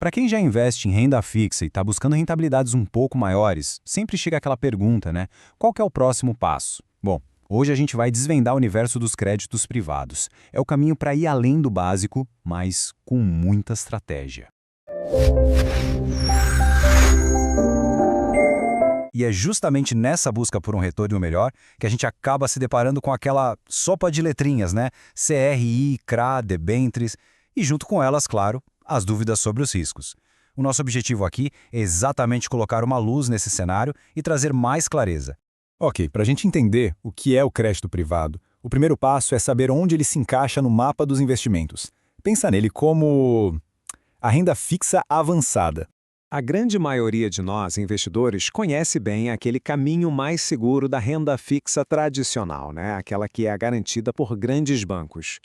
Para quem já investe em renda fixa e está buscando rentabilidades um pouco maiores, sempre chega aquela pergunta, né? Qual que é o próximo passo? Bom, hoje a gente vai desvendar o universo dos créditos privados. É o caminho para ir além do básico, mas com muita estratégia. E é justamente nessa busca por um retorno melhor que a gente acaba se deparando com aquela sopa de letrinhas, né? CRI, CRA, debêntures e junto com elas, claro, as dúvidas sobre os riscos. O nosso objetivo aqui é exatamente colocar uma luz nesse cenário e trazer mais clareza. Ok, para a gente entender o que é o crédito privado, o primeiro passo é saber onde ele se encaixa no mapa dos investimentos. Pensa nele como a renda fixa avançada. A grande maioria de nós, investidores, conhece bem aquele caminho mais seguro da renda fixa tradicional, né? Aquela que é garantida por grandes bancos.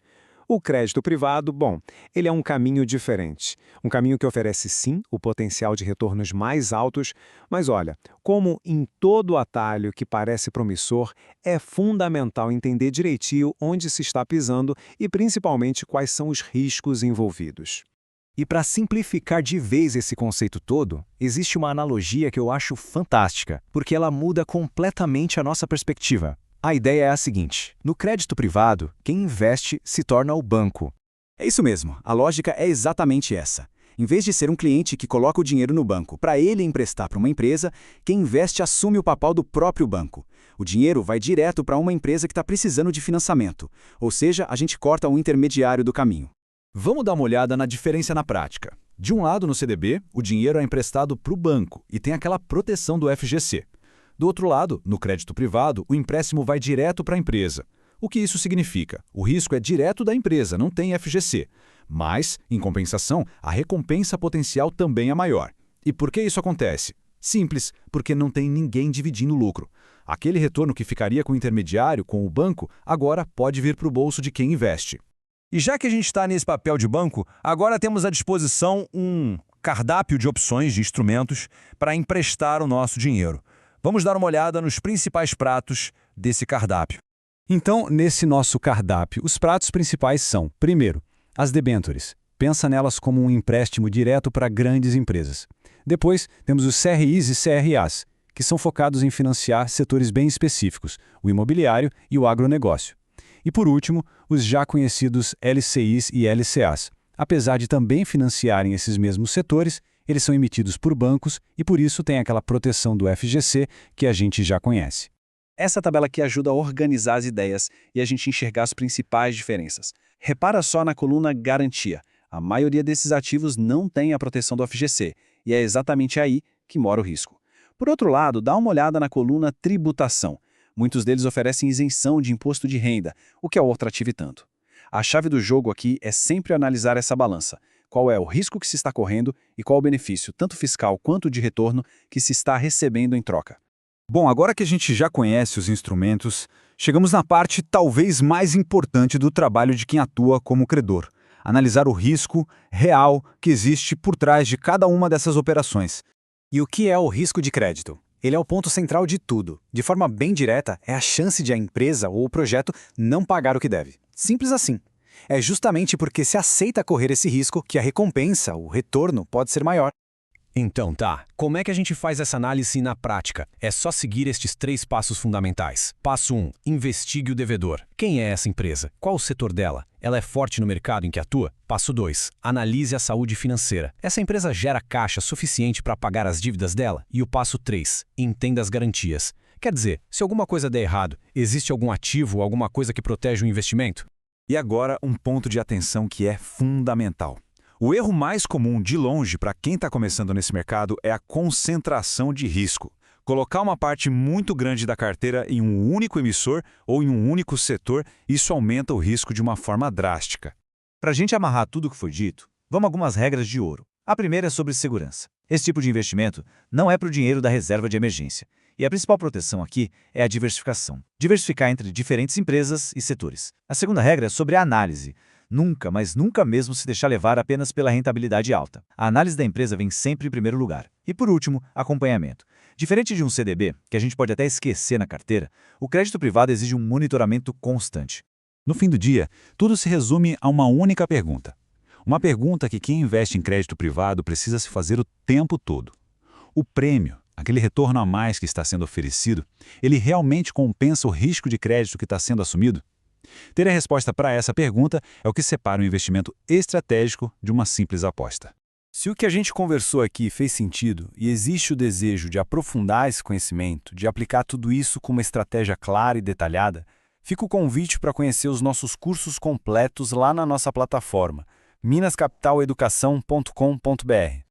O crédito privado, bom, ele é um caminho diferente. Um caminho que oferece, sim, o potencial de retornos mais altos, mas olha, como em todo atalho que parece promissor, é fundamental entender direitinho onde se está pisando e, principalmente, quais são os riscos envolvidos. E para simplificar de vez esse conceito todo, existe uma analogia que eu acho fantástica, porque ela muda completamente a nossa perspectiva. A ideia é a seguinte: no crédito privado, quem investe se torna o banco. É isso mesmo, a lógica é exatamente essa. Em vez de ser um cliente que coloca o dinheiro no banco para ele emprestar para uma empresa, quem investe assume o papel do próprio banco. O dinheiro vai direto para uma empresa que está precisando de financiamento, ou seja, a gente corta o intermediário do caminho. Vamos dar uma olhada na diferença na prática. De um lado, no CDB, o dinheiro é emprestado para o banco e tem aquela proteção do FGC. Do outro lado, no crédito privado, o empréstimo vai direto para a empresa. O que isso significa? O risco é direto da empresa, não tem FGC. Mas, em compensação, a recompensa potencial também é maior. E por que isso acontece? Simples, porque não tem ninguém dividindo o lucro. Aquele retorno que ficaria com o intermediário, com o banco, agora pode vir para o bolso de quem investe. E já que a gente está nesse papel de banco, agora temos à disposição um cardápio de opções de instrumentos para emprestar o nosso dinheiro. Vamos dar uma olhada nos principais pratos desse cardápio. Então, nesse nosso cardápio, os pratos principais são, primeiro, as debêntures. Pensa nelas como um empréstimo direto para grandes empresas. Depois, temos os CRIs e CRAs, que são focados em financiar setores bem específicos, o imobiliário e o agronegócio. E por último, os já conhecidos LCIs e LCAs. Apesar de também financiarem esses mesmos setores, eles são emitidos por bancos e por isso tem aquela proteção do FGC que a gente já conhece. Essa tabela aqui ajuda a organizar as ideias e a gente enxergar as principais diferenças. Repara só na coluna garantia. A maioria desses ativos não tem a proteção do FGC e é exatamente aí que mora o risco. Por outro lado, dá uma olhada na coluna tributação. Muitos deles oferecem isenção de imposto de renda, o que é outro atrativo e tanto. A chave do jogo aqui é sempre analisar essa balança. Qual é o risco que se está correndo e qual o benefício, tanto fiscal quanto de retorno, que se está recebendo em troca. Bom, agora que a gente já conhece os instrumentos, chegamos na parte talvez mais importante do trabalho de quem atua como credor. Analisar o risco real que existe por trás de cada uma dessas operações. E o que é o risco de crédito? Ele é o ponto central de tudo. De forma bem direta, é a chance de a empresa ou o projeto não pagar o que deve. Simples assim. É justamente porque se aceita correr esse risco que a recompensa, o retorno, pode ser maior. Então tá, como é que a gente faz essa análise na prática? É só seguir estes 3 passos fundamentais. Passo 1. Investigue o devedor. Quem é essa empresa? Qual o setor dela? Ela é forte no mercado em que atua? Passo 2. Analise a saúde financeira. Essa empresa gera caixa suficiente para pagar as dívidas dela? E o passo 3. Entenda as garantias. Quer dizer, se alguma coisa der errado, existe algum ativo ou alguma coisa que protege o investimento? E agora, um ponto de atenção que é fundamental. O erro mais comum, de longe, para quem está começando nesse mercado é a concentração de risco. Colocar uma parte muito grande da carteira em um único emissor ou em um único setor, isso aumenta o risco de uma forma drástica. Para a gente amarrar tudo o que foi dito, vamos a algumas regras de ouro. A primeira é sobre segurança. Esse tipo de investimento não é para o dinheiro da reserva de emergência. E a principal proteção aqui é a diversificação. Diversificar entre diferentes empresas e setores. A segunda regra é sobre a análise. Nunca, mas nunca mesmo se deixar levar apenas pela rentabilidade alta. A análise da empresa vem sempre em primeiro lugar. E por último, acompanhamento. Diferente de um CDB, que a gente pode até esquecer na carteira, o crédito privado exige um monitoramento constante. No fim do dia, tudo se resume a uma única pergunta. Uma pergunta que quem investe em crédito privado precisa se fazer o tempo todo. O prêmio, aquele retorno a mais que está sendo oferecido, ele realmente compensa o risco de crédito que está sendo assumido? Ter a resposta para essa pergunta é o que separa um investimento estratégico de uma simples aposta. Se o que a gente conversou aqui fez sentido e existe o desejo de aprofundar esse conhecimento, de aplicar tudo isso com uma estratégia clara e detalhada, fica o convite para conhecer os nossos cursos completos lá na nossa plataforma, minascapitaleducação.com.br.